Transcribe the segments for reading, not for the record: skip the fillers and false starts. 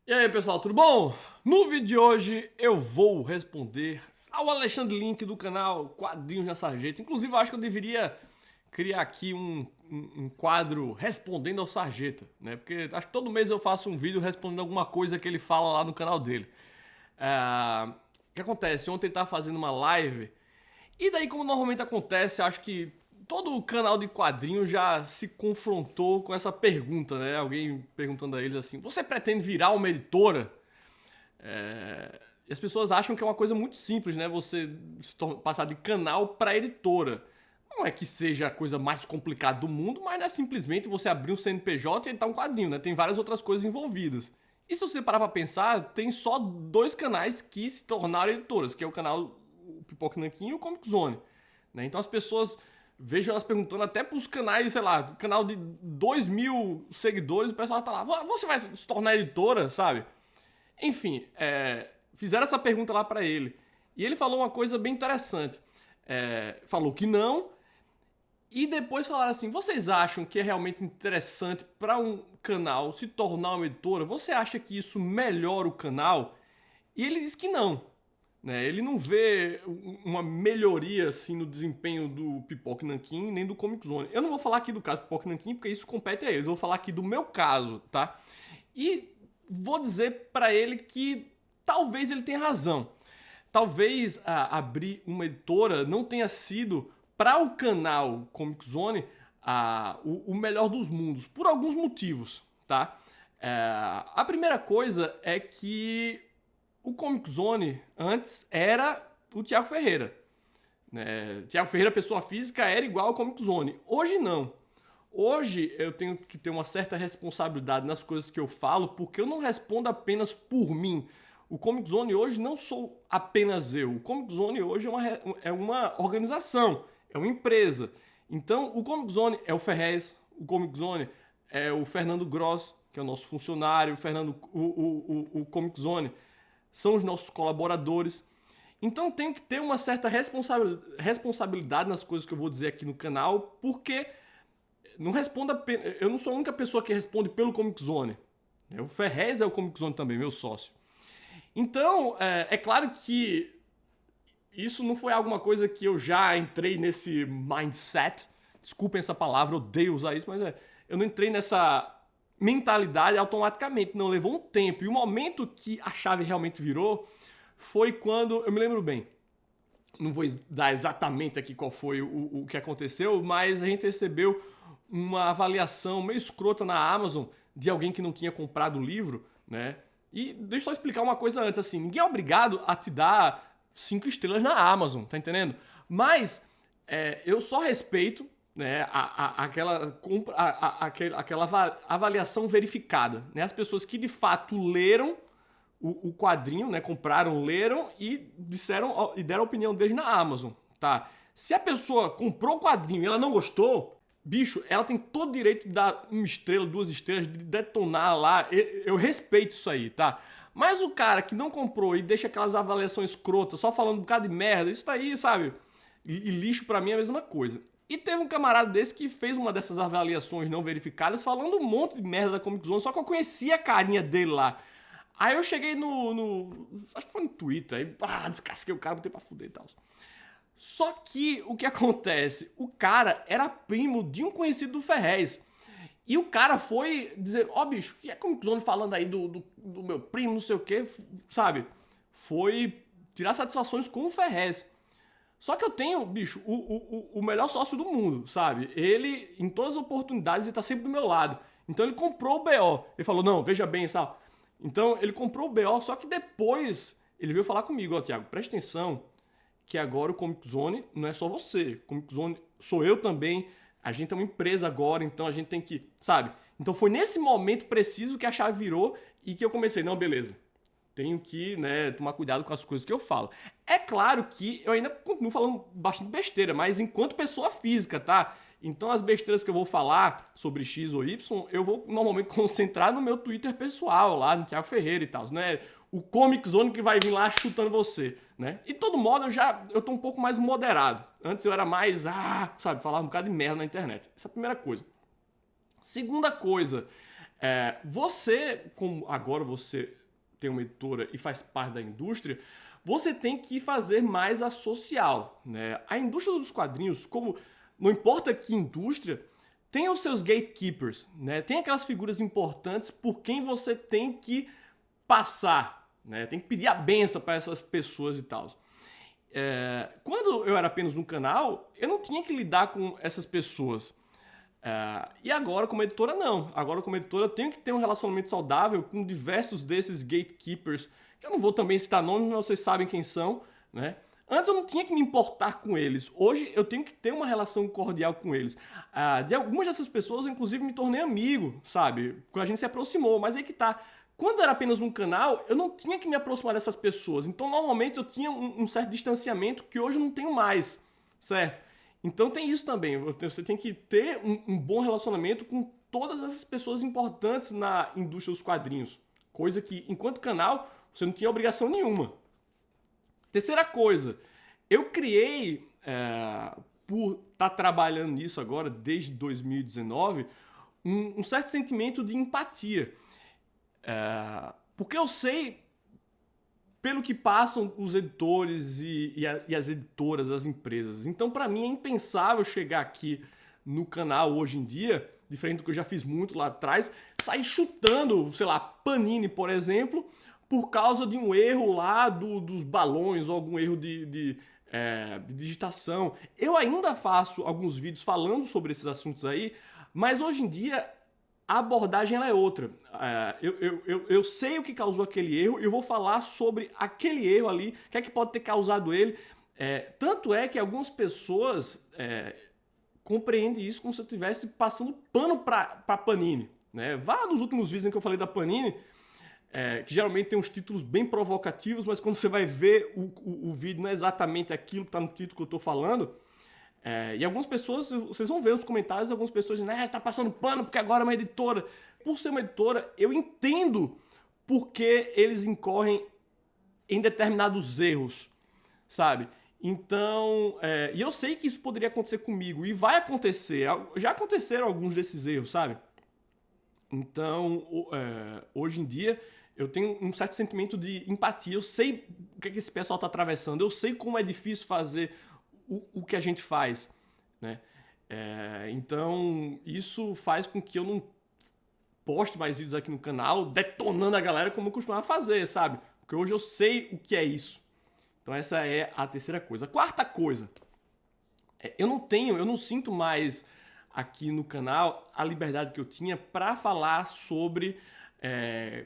E aí, pessoal, tudo bom? No vídeo de hoje eu vou responder ao Alexandre Link do canal Quadrinhos na Sarjeta. Inclusive, eu acho que eu deveria criar aqui um quadro respondendo ao Sarjeta, né? Porque acho que todo mês eu faço um vídeo respondendo alguma coisa que ele fala lá no canal dele. O que acontece? Ontem ele tava fazendo uma live e daí, como normalmente acontece, acho que todo o canal de quadrinhos já se confrontou com essa pergunta, né? Alguém perguntando a eles assim: você pretende virar uma editora? E as pessoas acham que é uma coisa muito simples, né? Você passar de canal para editora. Não é que seja a coisa mais complicada do mundo, mas não é simplesmente você abrir um CNPJ e editar um quadrinho, né? Tem várias outras coisas envolvidas. E se você parar pra pensar, tem só dois canais que se tornaram editoras, que é o canal Pipoca Nanquim e o Comic Zone. Né? Então as pessoas vejo elas perguntando até pros canais, sei lá, canal de 2.000 seguidores, o pessoal tá lá, você vai se tornar editora, sabe? Enfim, fizeram essa pergunta lá pra ele. E ele falou uma coisa bem interessante. Falou que não, e depois falaram assim: vocês acham que é realmente interessante para um canal se tornar uma editora? Você acha que isso melhora o canal? E ele disse que não. Né? Ele não vê uma melhoria assim no desempenho do Pipoca Nanquim nem do Comic Zone. Eu não vou falar aqui do caso do Pipoca Nanquim porque isso compete a eles. Eu vou falar aqui do meu caso, tá? E vou dizer para ele que talvez ele tenha razão. Talvez abrir uma editora não tenha sido para o canal Comic Zone o melhor dos mundos, por alguns motivos, tá? A primeira coisa é que o Comic Zone antes era o Thiago Ferreira. Né? Thiago Ferreira, pessoa física, era igual ao Comic Zone. Hoje não. Hoje eu tenho que ter uma certa responsabilidade nas coisas que eu falo, porque eu não respondo apenas por mim. O Comic Zone hoje não sou apenas eu. O Comic Zone hoje é uma organização, é uma empresa. Então, o Comic Zone é o Ferrez, o Comic Zone é o Fernando Gross, que é o nosso funcionário, o Comic Zone são os nossos colaboradores. Então, tenho que ter uma certa responsabilidade nas coisas que eu vou dizer aqui no canal, porque não respondo apenas, eu não sou a única pessoa que responde pelo Comic Zone. O Ferrez é o Comic Zone também, meu sócio. Então, é claro que isso não foi alguma coisa que eu já entrei nesse mindset. Desculpem essa palavra, eu odeio usar isso, mas eu não entrei nessa mentalidade automaticamente. Não, levou um tempo. E o momento que a chave realmente virou foi quando, eu me lembro bem, não vou dar exatamente aqui qual foi o que aconteceu, mas a gente recebeu uma avaliação meio escrota na Amazon de alguém que não tinha comprado o livro, né? E deixa eu só explicar uma coisa antes, assim, ninguém é obrigado a te dar 5 estrelas na Amazon, tá entendendo? Mas eu só respeito, né, aquela avaliação verificada, né? As pessoas que de fato leram o quadrinho, né? Compraram, leram e disseram e deram a opinião deles na Amazon, tá? Se a pessoa comprou o quadrinho e ela não gostou, bicho, ela tem todo o direito de dar uma estrela, 2 estrelas, de detonar lá. Eu respeito isso aí, tá? Mas o cara que não comprou e deixa aquelas avaliações escrotas, só falando um bocado de merda, isso daí, sabe? E lixo pra mim é a mesma coisa. E teve um camarada desse que fez uma dessas avaliações não verificadas, falando um monte de merda da Comic Zone, só que eu conhecia a carinha dele lá. Aí eu cheguei acho que foi no Twitter, aí descasquei o cara, botei pra fuder e tal. Só que o que acontece? O cara era primo de um conhecido do Ferrez. E o cara foi dizer: ó, bicho, que é Comic Zone falando aí do meu primo, não sei o que, sabe? Foi tirar satisfações com o Ferrez. Só que eu tenho, bicho, o melhor sócio do mundo, sabe? Ele, em todas as oportunidades, ele tá sempre do meu lado. Então ele comprou o BO. Ele falou: não, veja bem, sabe? Então ele comprou o BO, só que depois ele veio falar comigo: ó, Thiago, presta atenção que agora o Comic Zone não é só você. Comic Zone sou eu também. A gente é uma empresa agora, então a gente tem que, sabe? Então foi nesse momento preciso que a chave virou e que eu comecei, não, beleza. Tenho que, né, tomar cuidado com as coisas que eu falo. É claro que eu ainda continuo falando bastante besteira, mas enquanto pessoa física, tá? Então as besteiras que eu vou falar sobre X ou Y, eu vou normalmente concentrar no meu Twitter pessoal, lá no Thiago Ferreira e tal, né? O Comic Zone que vai vir lá chutando você, né? E de todo modo eu tô um pouco mais moderado. Antes eu era mais, sabe, falava um bocado de merda na internet. Essa é a primeira coisa. Segunda coisa, Você, como agora você tem uma editora e faz parte da indústria, você tem que fazer mais a social, né? A indústria dos quadrinhos, como não importa que indústria, tem os seus gatekeepers, né? Tem aquelas figuras importantes por quem você tem que passar, né? Tem que pedir a benção para essas pessoas e tal. Quando eu era apenas um canal, eu não tinha que lidar com essas pessoas. E agora, como editora, não. Agora, como editora, eu tenho que ter um relacionamento saudável com diversos desses gatekeepers, que eu não vou também citar nomes, mas vocês sabem quem são, né? Antes eu não tinha que me importar com eles. Hoje eu tenho que ter uma relação cordial com eles. De algumas dessas pessoas, eu, inclusive, me tornei amigo, sabe? Quando a gente se aproximou. Mas aí que tá. Quando era apenas um canal, eu não tinha que me aproximar dessas pessoas. Então, normalmente, eu tinha um certo distanciamento que hoje eu não tenho mais, certo? Então tem isso também. Você tem que ter um bom relacionamento com todas essas pessoas importantes na indústria dos quadrinhos. Coisa que, enquanto canal, você não tinha obrigação nenhuma. Terceira coisa, eu criei, por estar trabalhando nisso agora, desde 2019, um certo sentimento de empatia. Porque eu sei pelo que passam os editores e as editoras, as empresas. Então, para mim, é impensável chegar aqui no canal hoje em dia, diferente do que eu já fiz muito lá atrás, sair chutando, sei lá, Panini, por exemplo, por causa de um erro lá dos balões ou algum erro de digitação. Eu ainda faço alguns vídeos falando sobre esses assuntos aí, mas hoje em dia a abordagem ela é outra. Eu sei o que causou aquele erro e eu vou falar sobre aquele erro ali, o que é que pode ter causado ele. Tanto é que algumas pessoas compreendem isso como se eu estivesse passando pano para Panini, né? Vá nos últimos vídeos em que eu falei da Panini, que geralmente tem uns títulos bem provocativos, mas quando você vai ver o vídeo não é exatamente aquilo que está no título que eu estou falando. E algumas pessoas, vocês vão ver nos comentários, algumas pessoas dizem, tá passando pano porque agora é uma editora. Por ser uma editora, eu entendo porque eles incorrem em determinados erros, sabe? Então, e eu sei que isso poderia acontecer comigo, e vai acontecer. Já aconteceram alguns desses erros, sabe? Então, hoje em dia, eu tenho um certo sentimento de empatia. Eu sei o que esse pessoal está atravessando, eu sei como é difícil fazer o que a gente faz, né? Então, isso faz com que eu não poste mais vídeos aqui no canal detonando a galera como eu costumava fazer, sabe? Porque hoje eu sei o que é isso. Então essa é a terceira coisa. A quarta coisa, eu não sinto mais aqui no canal a liberdade que eu tinha para falar sobre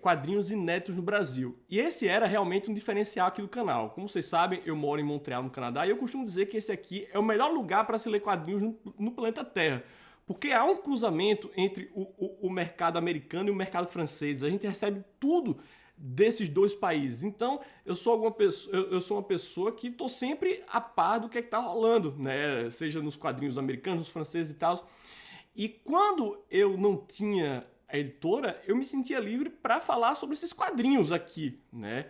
quadrinhos inéditos no Brasil. E esse era realmente um diferencial aqui do canal. Como vocês sabem, eu moro em Montreal, no Canadá, e eu costumo dizer que esse aqui é o melhor lugar para se ler quadrinhos no planeta Terra. Porque há um cruzamento entre o mercado americano e o mercado francês. A gente recebe tudo desses dois países. Então, eu sou uma pessoa que estou sempre a par do que está rolando, né? Seja nos quadrinhos americanos, nos franceses e tal. E quando eu não tinha a editora, eu me sentia livre para falar sobre esses quadrinhos aqui, né?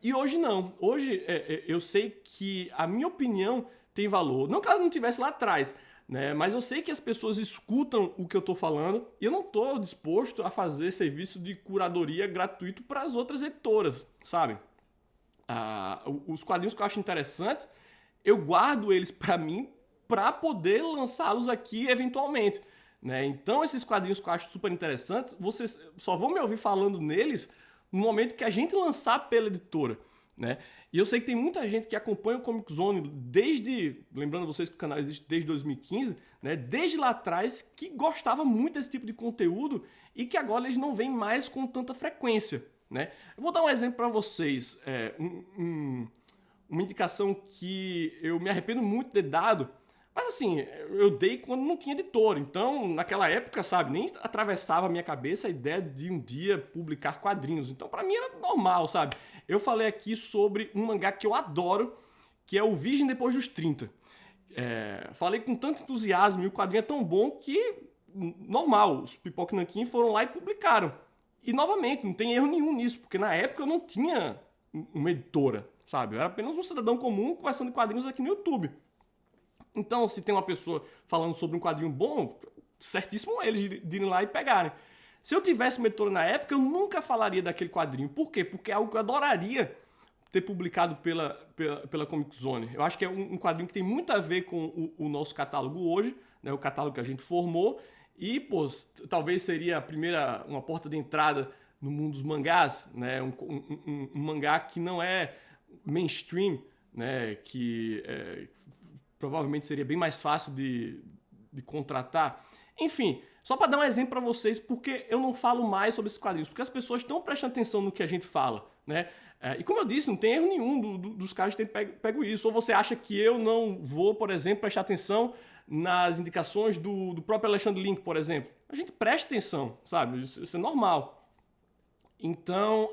E hoje não. Hoje eu sei que a minha opinião tem valor. Não que ela não tivesse lá atrás, né? Mas eu sei que as pessoas escutam o que eu estou falando e eu não estou disposto a fazer serviço de curadoria gratuito para as outras editoras, sabe? Os quadrinhos que eu acho interessantes, eu guardo eles para mim para poder lançá-los aqui eventualmente, né? Então esses quadrinhos que eu acho super interessantes, vocês só vão me ouvir falando neles no momento que a gente lançar pela editora, né? E eu sei que tem muita gente que acompanha o Comic Zone lembrando vocês que o canal existe desde 2015, né? Desde lá atrás, que gostava muito desse tipo de conteúdo e que agora eles não vêm mais com tanta frequência, né? Eu vou dar um exemplo para vocês, uma indicação que eu me arrependo muito de ter dado, mas assim, eu dei quando não tinha editor, então naquela época, sabe, nem atravessava a minha cabeça a ideia de um dia publicar quadrinhos, então para mim era normal, sabe? Eu falei aqui sobre um mangá que eu adoro, que é o Virgem Depois dos 30. Falei com tanto entusiasmo e o quadrinho é tão bom que, normal, os Pipoca Nanquim foram lá e publicaram. E novamente, não tem erro nenhum nisso, porque na época eu não tinha uma editora, sabe? Eu era apenas um cidadão comum conversando quadrinhos aqui no YouTube. Então, se tem uma pessoa falando sobre um quadrinho bom, certíssimo eles de irem lá e pegarem. Se eu tivesse uma editora na época, eu nunca falaria daquele quadrinho. Por quê? Porque é algo que eu adoraria ter publicado pela Comic Zone. Eu acho que é um quadrinho que tem muito a ver com o nosso catálogo hoje, né, o catálogo que a gente formou, e, pô, talvez seria uma porta de entrada no mundo dos mangás, né, um mangá que não é mainstream, né, que provavelmente seria bem mais fácil de contratar. Enfim, só para dar um exemplo para vocês, porque eu não falo mais sobre esses quadrinhos, porque as pessoas estão prestando atenção no que a gente fala, né? E como eu disse, não tem erro nenhum dos caras que têm pego isso. Ou você acha que eu não vou, por exemplo, prestar atenção nas indicações do próprio Alexandre Link, por exemplo? A gente presta atenção, sabe? Isso é normal. Então,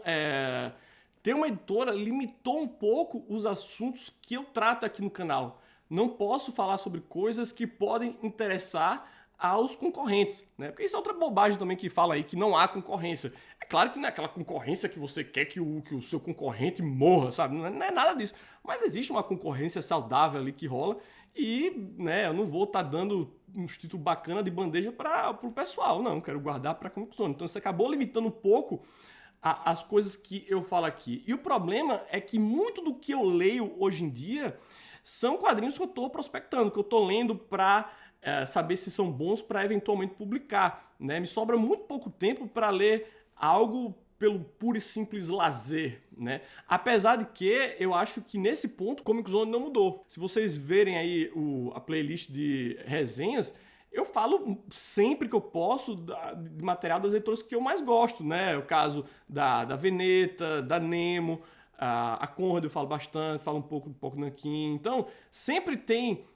ter uma editora limitou um pouco os assuntos que eu trato aqui no canal. Não posso falar sobre coisas que podem interessar aos concorrentes, né? Porque isso é outra bobagem também que fala aí, que não há concorrência. É claro que não é aquela concorrência que você quer que o seu concorrente morra, sabe? Não é nada disso. Mas existe uma concorrência saudável ali que rola e, né, eu não vou estar dando uns títulos bacanas de bandeja para o pessoal, não. Quero guardar para a Comic Zone. Então isso acabou limitando um pouco as coisas que eu falo aqui. E o problema é que muito do que eu leio hoje em dia são quadrinhos que eu estou prospectando, que eu estou lendo para saber se são bons para eventualmente publicar, né? Me sobra muito pouco tempo para ler algo pelo puro e simples lazer, né? Apesar de que eu acho que nesse ponto o Comic Zone não mudou. Se vocês verem aí a playlist de resenhas, eu falo sempre que eu posso de material das editoras que eu mais gosto, né? O caso da Veneta, da Nemo, a Conrad eu falo bastante, falo um pouco do Nankin. Então, sempre tem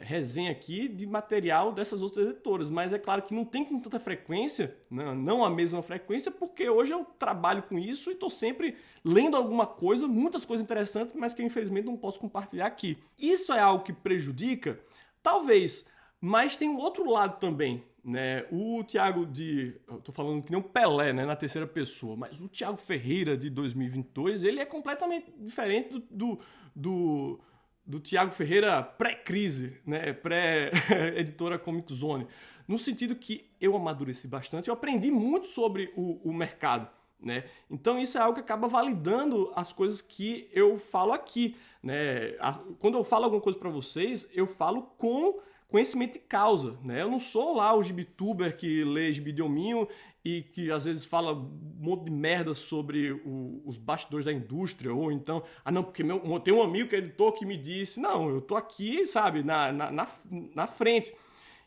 resenha aqui de material dessas outras editoras, mas é claro que não tem com tanta frequência, não a mesma frequência, porque hoje eu trabalho com isso e estou sempre lendo alguma coisa, muitas coisas interessantes, mas que eu infelizmente não posso compartilhar aqui. Isso é algo que prejudica? Talvez, mas tem um outro lado também, né? O Thiago eu tô falando que nem um Pelé, né, na terceira pessoa, mas o Thiago Ferreira de 2022, ele é completamente diferente do Thiago Ferreira pré-crise, né, pré-editora Comic Zone, no sentido que eu amadureci bastante, eu aprendi muito sobre o mercado, né? Então isso é algo que acaba validando as coisas que eu falo aqui, né? Quando eu falo alguma coisa para vocês, eu falo com conhecimento de causa, né? Eu não sou lá o gibituber que lê gibi de hominho e que às vezes fala um monte de merda sobre os bastidores da indústria, ou então, não, porque tem um amigo que é editor que me disse, não, eu tô aqui, sabe, na frente.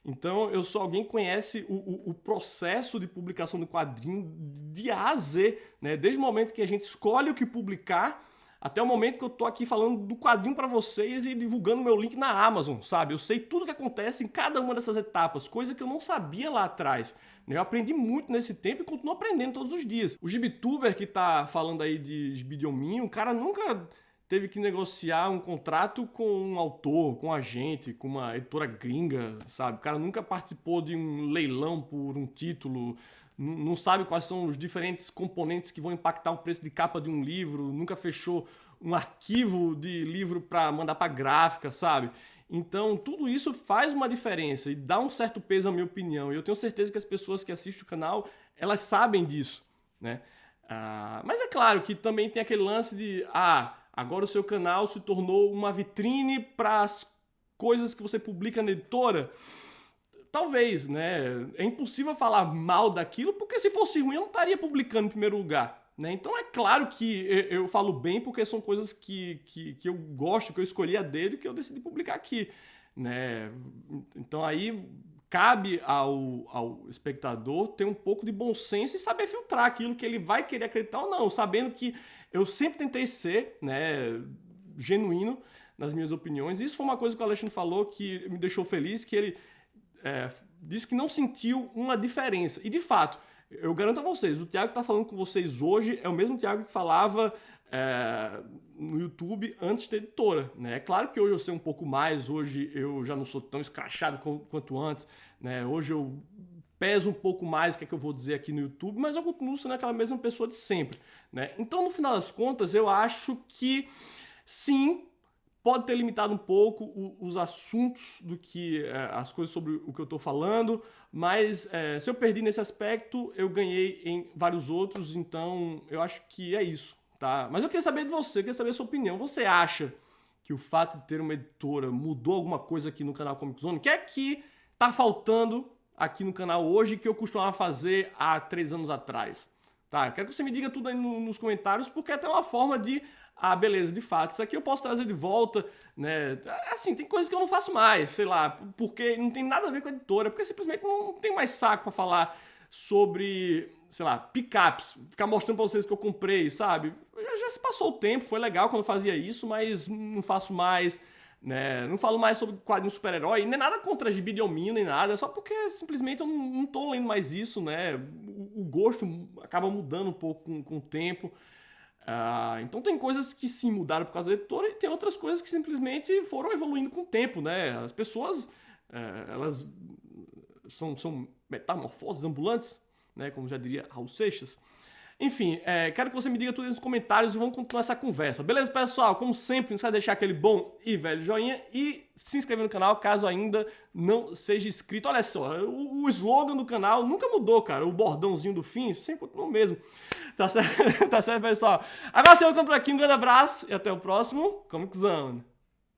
Então, eu sou alguém que conhece o processo de publicação do quadrinho de A a Z, né? Desde o momento que a gente escolhe o que publicar, até o momento que eu tô aqui falando do quadrinho para vocês e divulgando meu link na Amazon, sabe? Eu sei tudo que acontece em cada uma dessas etapas, coisa que eu não sabia lá atrás. Eu aprendi muito nesse tempo e continuo aprendendo todos os dias. O gibituber que tá falando aí de gibi de hominho, o cara nunca teve que negociar um contrato com um autor, com um agente, com uma editora gringa, sabe? O cara nunca participou de um leilão por um título, não sabe quais são os diferentes componentes que vão impactar o preço de capa de um livro, nunca fechou um arquivo de livro para mandar para gráfica, sabe? Então, tudo isso faz uma diferença e dá um certo peso, na minha opinião. E eu tenho certeza que as pessoas que assistem o canal, elas sabem disso, né? Mas é claro que também tem aquele lance de agora o seu canal se tornou uma vitrine para as coisas que você publica na editora. Talvez, né? É impossível falar mal daquilo, porque se fosse ruim eu não estaria publicando em primeiro lugar, né? Então é claro que eu falo bem porque são coisas que eu gosto, que eu escolhi a dedo e que eu decidi publicar aqui, né? Então aí cabe ao espectador ter um pouco de bom senso e saber filtrar aquilo que ele vai querer acreditar ou não, sabendo que eu sempre tentei ser, né, genuíno nas minhas opiniões. Isso foi uma coisa que o Alexandre falou que me deixou feliz, que ele disse que não sentiu uma diferença. E de fato, eu garanto a vocês, o Thiago que está falando com vocês hoje é o mesmo Thiago que falava no YouTube antes da editora, né? É claro que hoje eu sei um pouco mais, hoje eu já não sou tão escrachado quanto antes, né? Hoje eu peso um pouco mais o que é que eu vou dizer aqui no YouTube, mas eu continuo sendo aquela mesma pessoa de sempre, né? Então, no final das contas, eu acho que sim, pode ter limitado um pouco os assuntos as coisas sobre o que eu estou falando, Mas se eu perdi nesse aspecto, eu ganhei em vários outros, então eu acho que é isso, tá? Mas eu queria saber de você, eu queria saber a sua opinião. Você acha que o fato de ter uma editora mudou alguma coisa aqui no canal Comic Zone? O que é que tá faltando aqui no canal hoje que eu costumava fazer há 3 anos atrás? Tá? Quero que você me diga tudo aí nos comentários, porque é até uma forma de... Ah, beleza, de fato, isso aqui eu posso trazer de volta, né? Assim, tem coisas que eu não faço mais, sei lá, porque não tem nada a ver com a editora, porque simplesmente não tem mais saco pra falar sobre, sei lá, picapes, ficar mostrando pra vocês que eu comprei, sabe? Já se passou o tempo, foi legal quando eu fazia isso, mas não faço mais, né? Não falo mais sobre quadrinho super-herói, nem nada contra gibi de Omni, nem nada, é só porque simplesmente eu não tô lendo mais isso, né? O gosto acaba mudando um pouco com o tempo. Então tem coisas que sim mudaram por causa da editora e tem outras coisas que simplesmente foram evoluindo com o tempo, né? As pessoas, elas são metamorfoses ambulantes, né? Como já diria Raul Seixas. Enfim, quero que você me diga tudo aí nos comentários e vamos continuar essa conversa. Beleza, pessoal? Como sempre, não esqueça de deixar aquele bom e velho joinha e se inscrever no canal caso ainda não seja inscrito. Olha só, o slogan do canal nunca mudou, cara. O bordãozinho do fim sempre continua o mesmo. Tá certo, tá certo, pessoal? Agora sim, eu vou por aqui. Um grande abraço e até o próximo Comic Zone.